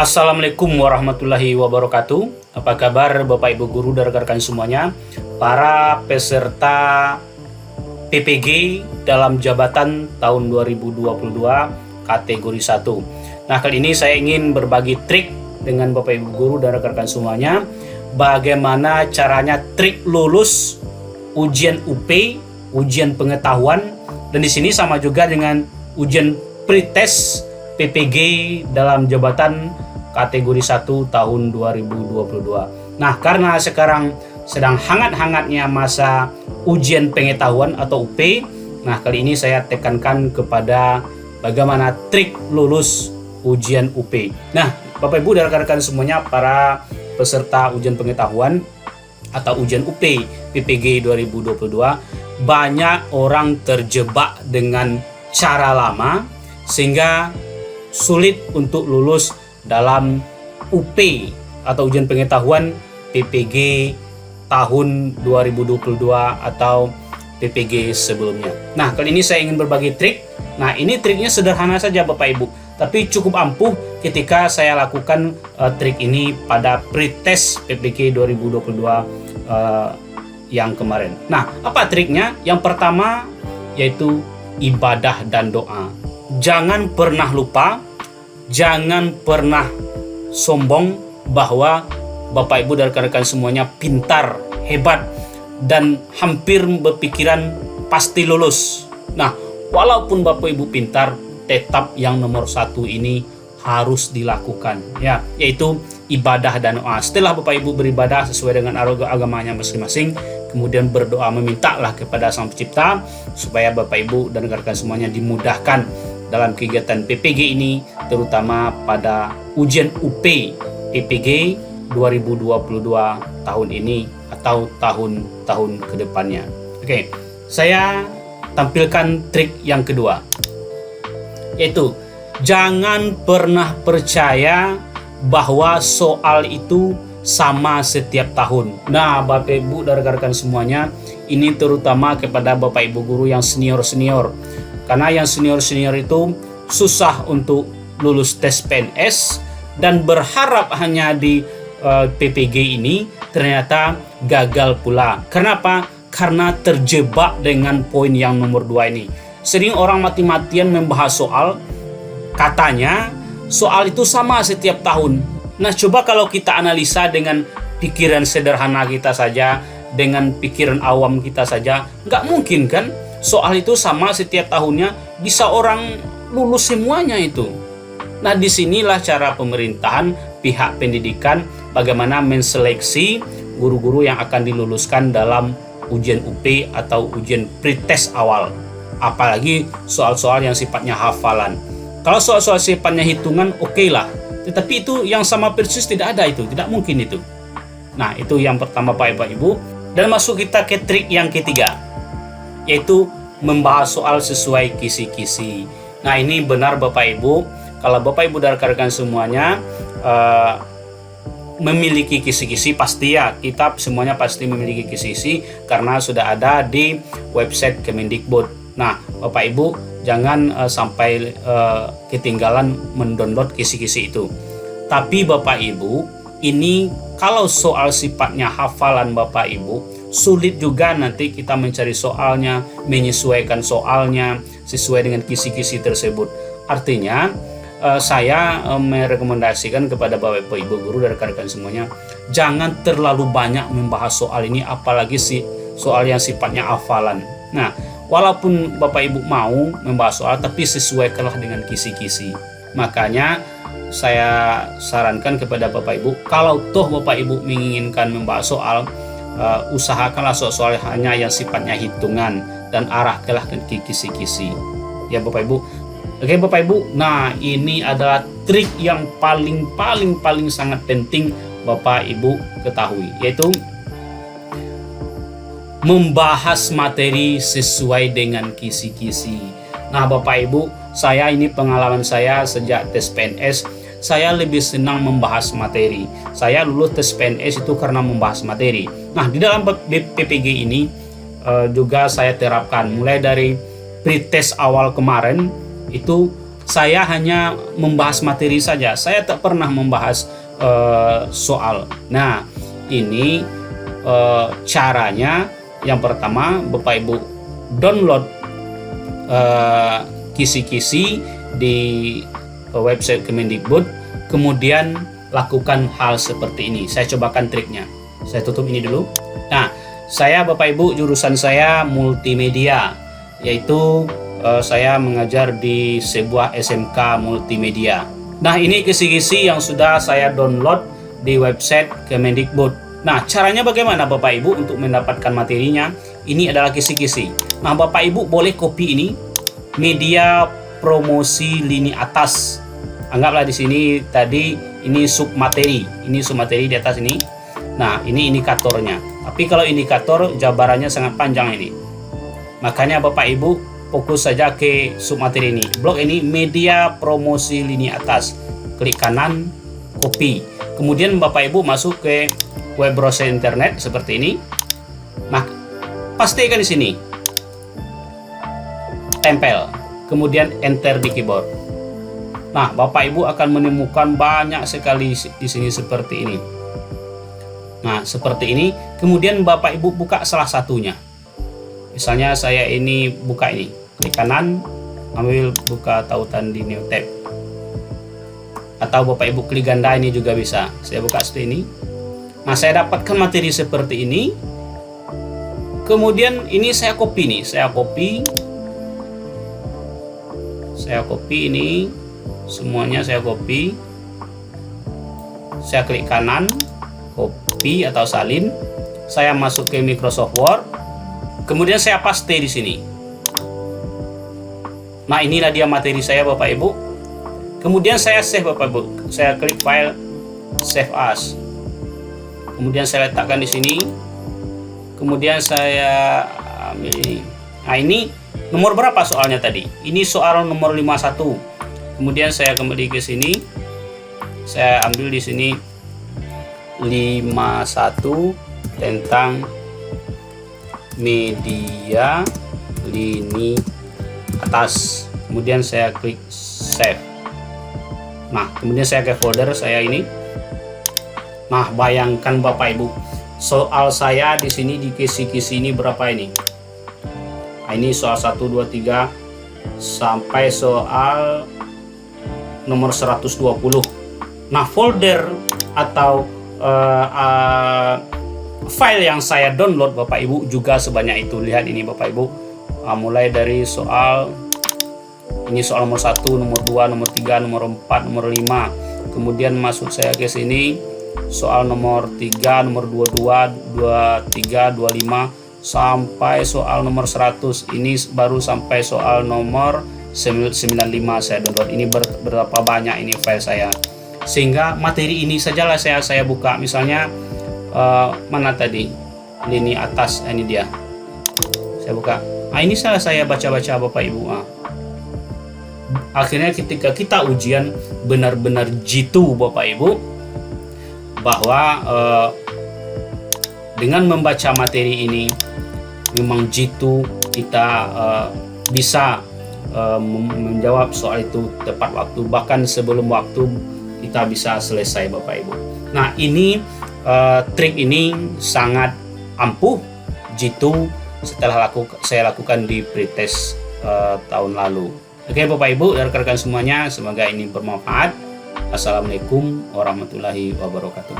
Assalamualaikum warahmatullahi wabarakatuh. Apa kabar Bapak Ibu Guru dan rekan-rekan semuanya, para peserta PPG dalam jabatan tahun 2022 kategori 1. Nah, kali ini saya ingin berbagi trik dengan Bapak Ibu Guru dan rekan-rekan semuanya, bagaimana caranya trik lulus ujian UP, ujian pengetahuan, dan di sini sama juga dengan ujian pretest PPG dalam jabatan kategori 1 tahun 2022. Nah, karena sekarang sedang hangat-hangatnya masa ujian pengetahuan atau UP, nah kali ini saya tekankan kepada bagaimana trik lulus ujian UP. Nah, Bapak Ibu dan rekan-rekan semuanya, para peserta ujian pengetahuan atau ujian UP PPG 2022, banyak orang terjebak dengan cara lama sehingga sulit untuk lulus dalam UP atau ujian pengetahuan PPG tahun 2022 atau PPG sebelumnya. Nah, kali ini saya ingin berbagi trik. Nah, ini triknya sederhana saja Bapak Ibu, tapi cukup ampuh ketika saya lakukan trik ini pada pretest PPG 2022 yang kemarin. Nah, apa triknya? Yang pertama yaitu ibadah dan doa. Jangan pernah lupa, jangan pernah sombong bahwa Bapak Ibu dan rekan-rekan semuanya pintar, hebat, dan hampir berpikiran pasti lulus. Nah, walaupun Bapak Ibu pintar, tetap yang nomor satu ini harus dilakukan, ya, yaitu ibadah dan doa. Setelah Bapak Ibu beribadah sesuai dengan agamanya masing-masing, kemudian berdoa memintalah kepada Sang Pencipta supaya Bapak Ibu dan rekan-rekan semuanya dimudahkan dalam kegiatan PPG ini, terutama pada ujian UP PPG 2022 tahun ini atau tahun-tahun kedepannya. Oke, saya tampilkan trik yang kedua, yaitu jangan pernah percaya bahwa soal itu sama setiap tahun. Nah, Bapak Ibu dan rekan-rekan semuanya, ini terutama kepada Bapak Ibu guru yang senior-senior. Karena yang senior-senior itu susah untuk lulus tes PNS dan berharap hanya di PPG ini ternyata gagal pula. Kenapa? Karena terjebak dengan poin yang nomor 2 ini. Sering orang mati-matian membahas soal, katanya soal itu sama setiap tahun. Nah, coba kalau kita analisa dengan pikiran sederhana kita saja, dengan pikiran awam kita saja, nggak mungkin kan soal itu sama setiap tahunnya, bisa orang lulus semuanya itu. Nah, disinilah cara pemerintahan, pihak pendidikan, bagaimana menseleksi guru-guru yang akan diluluskan dalam ujian UP atau ujian pretest awal. Apalagi soal-soal yang sifatnya hafalan. Kalau soal-soal sifatnya hitungan, oke lah. Tetapi itu yang sama persis tidak ada itu, tidak mungkin itu. Nah, itu yang pertama Bapak Ibu. Dan masuk kita ke trik yang ketiga, yaitu membahas soal sesuai kisi-kisi. Nah, ini benar Bapak Ibu, kalau Bapak Ibu dan rekan-rekan semuanya memiliki kisi-kisi, pasti ya, kita semuanya pasti memiliki kisi-kisi karena sudah ada di website Kemendikbud. Nah, Bapak Ibu jangan sampai ketinggalan mendownload kisi-kisi itu. Tapi Bapak Ibu, ini kalau soal sifatnya hafalan Bapak Ibu, sulit juga nanti kita mencari soalnya, menyesuaikan soalnya sesuai dengan kisi-kisi tersebut. Artinya saya merekomendasikan kepada Bapak Ibu guru dan rekan-rekan semuanya, jangan terlalu banyak membahas soal ini, apalagi soal yang sifatnya hafalan. Nah, walaupun Bapak Ibu mau membahas soal, tapi sesuaikanlah dengan kisi-kisi. Makanya saya sarankan kepada Bapak Ibu, kalau toh Bapak Ibu menginginkan membahas soal, usahakanlah soal hanya yang sifatnya hitungan dan arahkanlah ke kisi-kisi. Ya Bapak Ibu. Oke Bapak Ibu, nah ini adalah trik yang paling sangat penting Bapak Ibu ketahui, yaitu membahas materi sesuai dengan kisi-kisi. Nah Bapak Ibu, saya ini pengalaman saya sejak tes PNS, saya lebih senang membahas materi. Saya lulus tes PNS itu karena membahas materi. Nah, di dalam PPG ini juga saya terapkan mulai dari pretest awal kemarin itu saya hanya membahas materi saja. Saya tak pernah membahas soal. Nah, ini caranya. Yang pertama, Bapak Ibu download kisi-kisi di website Kemendikbud, kemudian lakukan hal seperti ini. Saya cobakan triknya. Saya tutup ini dulu. Nah, saya Bapak Ibu jurusan saya multimedia, yaitu saya mengajar di sebuah SMK multimedia. Nah, ini kisi-kisi yang sudah saya download di website Kemendikbud. Nah, caranya bagaimana Bapak Ibu untuk mendapatkan materinya? Ini adalah kisi-kisi. Nah, Bapak Ibu boleh copy ini, media promosi lini atas. Anggaplah di sini tadi ini sub materi di atas ini. Nah, ini indikatornya. Tapi kalau indikator jabarannya sangat panjang ini. Makanya Bapak Ibu fokus saja ke sub materi ini. Blok ini media promosi lini atas. Klik kanan, copy. Kemudian Bapak Ibu masuk ke web browser internet seperti ini. Nah, pastikan di sini. Tempel. Kemudian enter di keyboard. Nah, Bapak Ibu akan menemukan banyak sekali di sini seperti ini. Nah, seperti ini. Kemudian Bapak Ibu buka salah satunya. Misalnya saya ini buka ini. Klik kanan, ambil buka tautan di new tab. Atau Bapak Ibu klik ganda ini juga bisa. Saya buka seperti ini. Nah, saya dapatkan materi seperti ini. Kemudian ini saya copy nih. Saya copy ini. Semuanya saya copy. Saya klik kanan, copy atau salin. Saya masuk ke Microsoft Word. Kemudian saya paste di sini. Nah, inilah dia materi saya Bapak Ibu. Kemudian saya save Bapak Ibu. Saya klik file, save as. Kemudian saya letakkan di sini. Kemudian saya ambil ini. Nah, ini nomor berapa soalnya tadi? Ini soal nomor 51. Kemudian saya kembali ke sini. Saya ambil di sini 51 tentang media lini atas. Kemudian saya klik save. Nah, kemudian saya ke folder saya ini. Nah, bayangkan Bapak Ibu, soal saya di sini di kisi-kisi ini berapa ini? Nah, ini soal 1 2 3 sampai soal nomor 120. Nah, folder atau file yang saya download Bapak Ibu juga sebanyak itu. Lihat ini Bapak Ibu, mulai dari soal ini soal nomor 1, nomor 2, nomor 3, nomor 4, nomor 5. Kemudian masuk saya ke sini soal nomor 3, nomor 22, 23, 25 sampai soal nomor 100. Ini baru sampai soal nomor 95 saya download. Ini berapa banyak ini file saya. Sehingga materi ini sajalah saya buka. Misalnya mana tadi? Lini atas, ini dia. Saya buka. Nah, ini saya baca-baca Bapak Ibu. Akhirnya ketika kita ujian benar-benar jitu Bapak Ibu, bahwa dengan membaca materi ini memang jitu kita bisa menjawab soal itu tepat waktu, bahkan sebelum waktu kita bisa selesai Bapak Ibu. Nah, ini trik ini sangat ampuh, jitu setelah saya lakukan di pretest tahun lalu. Oke Bapak Ibu dan rekan-rekan semuanya, semoga ini bermanfaat. Assalamualaikum warahmatullahi wabarakatuh.